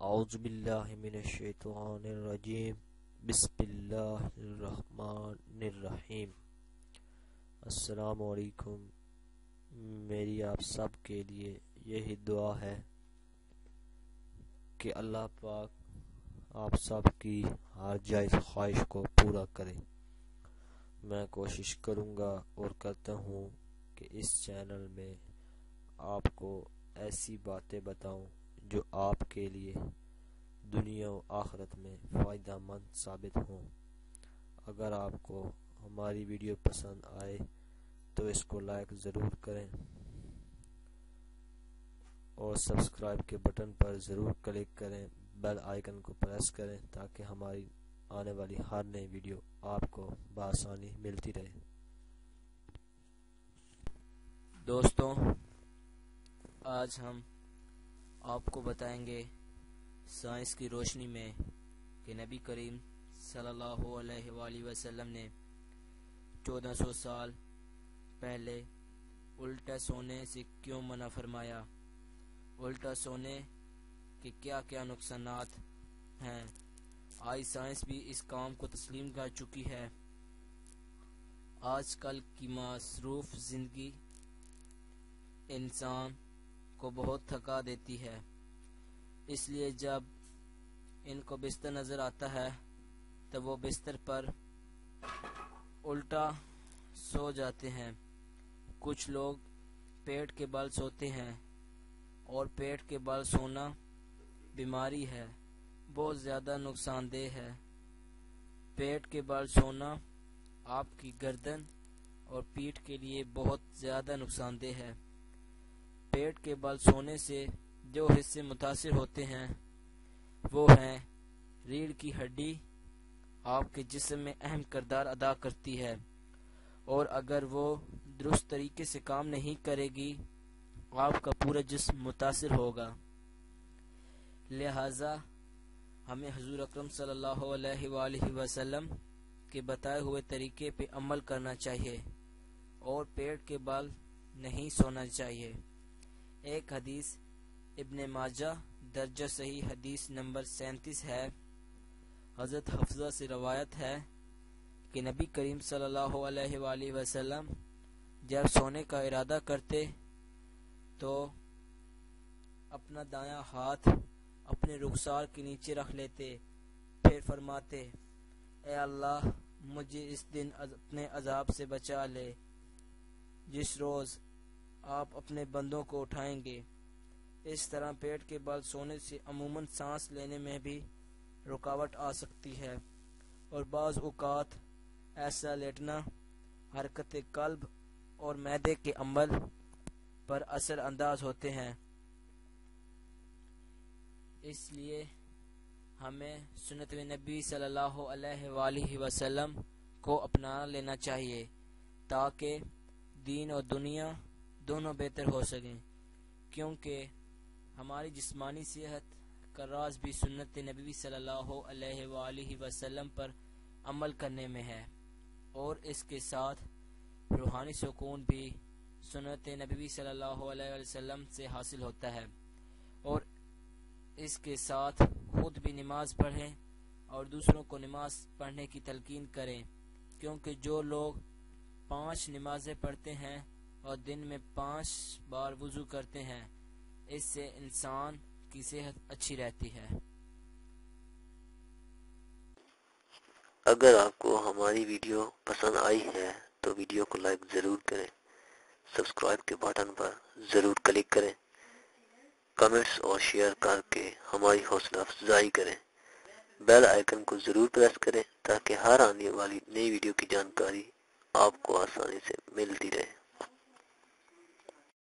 اعوذ باللہ من الشیطان الرجیم بسم اللہ الرحمن الرحیم۔ السلام علیکم۔ میری آپ سب کے لیے یہی دعا ہے کہ اللہ پاک آپ سب کی ہر جائز خواہش کو پورا کرے۔ میں کوشش کروں گا اور کرتا ہوں کہ اس چینل میں آپ کو ایسی باتیں بتاؤں جو آپ کے لیے دنیا و آخرت میں فائدہ مند ثابت ہوں۔ اگر آپ کو ہماری ویڈیو پسند آئے تو اس کو لائک ضرور کریں اور سبسکرائب کے بٹن پر ضرور کلک کریں، بیل آئیکن کو پریس کریں تاکہ ہماری آنے والی ہر نئی ویڈیو آپ کو بآسانی ملتی رہے۔ دوستوں، آج ہم آپ کو بتائیں گے سائنس کی روشنی میں کہ نبی کریم صلی اللہ علیہ وآلہ وسلم نے 1400 سال پہلے الٹا سونے سے کیوں منع فرمایا، الٹا سونے کے کیا کیا نقصانات ہیں۔ آج سائنس بھی اس کام کو تسلیم کر چکی ہے۔ آج کل کی مصروف زندگی انسان کو بہت تھکا دیتی ہے، اس لیے جب ان کو بستر نظر آتا ہے تو وہ بستر پر الٹا سو جاتے ہیں۔ کچھ لوگ پیٹ کے بل سوتے ہیں اور پیٹ کے بل سونا بیماری ہے، بہت زیادہ نقصان دہ ہے۔ پیٹ کے بل سونا آپ کی گردن اور پیٹھ کے لیے بہت زیادہ نقصان دہ ہے۔ پیٹ کے بل سونے سے جو حصے متاثر ہوتے ہیں وہ ہیں ریڑھ کی ہڈی، آپ کے جسم میں اہم کردار ادا کرتی ہے، اور اگر وہ درست طریقے سے کام نہیں کرے گی آپ کا پورا جسم متاثر ہوگا۔ لہذا ہمیں حضور اکرم صلی اللہ علیہ وآلہ وسلم کے بتائے ہوئے طریقے پہ عمل کرنا چاہیے اور پیٹ کے بل نہیں سونا چاہیے۔ ایک حدیث ابن ماجہ درجہ صحیح حدیث نمبر 37 ہے۔ حضرت حفصہ سے روایت ہے کہ نبی کریم صلی اللہ علیہ وآلہ وسلم جب سونے کا ارادہ کرتے تو اپنا دایاں ہاتھ اپنے رخسار کے نیچے رکھ لیتے، پھر فرماتے، اے اللہ مجھے اس دن اپنے عذاب سے بچا لے جس روز آپ اپنے بندوں کو اٹھائیں گے۔ اس طرح پیٹ کے بل سونے سے عموماً سانس لینے میں بھی رکاوٹ آ سکتی ہے، اور بعض اوقات ایسا لیٹنا حرکت قلب اور معدے کے عمل پر اثر انداز ہوتے ہیں۔ اس لیے ہمیں سنت نبی صلی اللہ علیہ وآلہ وسلم کو اپنا لینا چاہیے تاکہ دین اور دنیا دونوں بہتر ہو سکیں، کیونکہ ہماری جسمانی صحت کا راز بھی سنت نبی صلی اللہ علیہ وآلہ وسلم پر عمل کرنے میں ہے، اور اس کے ساتھ روحانی سکون بھی سنت نبی صلی اللہ علیہ وسلم سے حاصل ہوتا ہے۔ اور اس کے ساتھ خود بھی نماز پڑھیں اور دوسروں کو نماز پڑھنے کی تلقین کریں، کیونکہ جو لوگ 5 نمازیں پڑھتے ہیں اور دن میں 5 بار وضو کرتے ہیں، اس سے انسان کی صحت اچھی رہتی ہے۔ اگر آپ کو ہماری ویڈیو پسند آئی ہے تو ویڈیو کو لائک ضرور کریں، سبسکرائب کے بٹن پر ضرور کلک کریں، کمنٹس اور شیئر کر کے ہماری حوصلہ افزائی کریں، بیل آئیکن کو ضرور پریس کریں تاکہ ہر آنے والی نئی ویڈیو کی جانکاری آپ کو آسانی سے ملتی رہے۔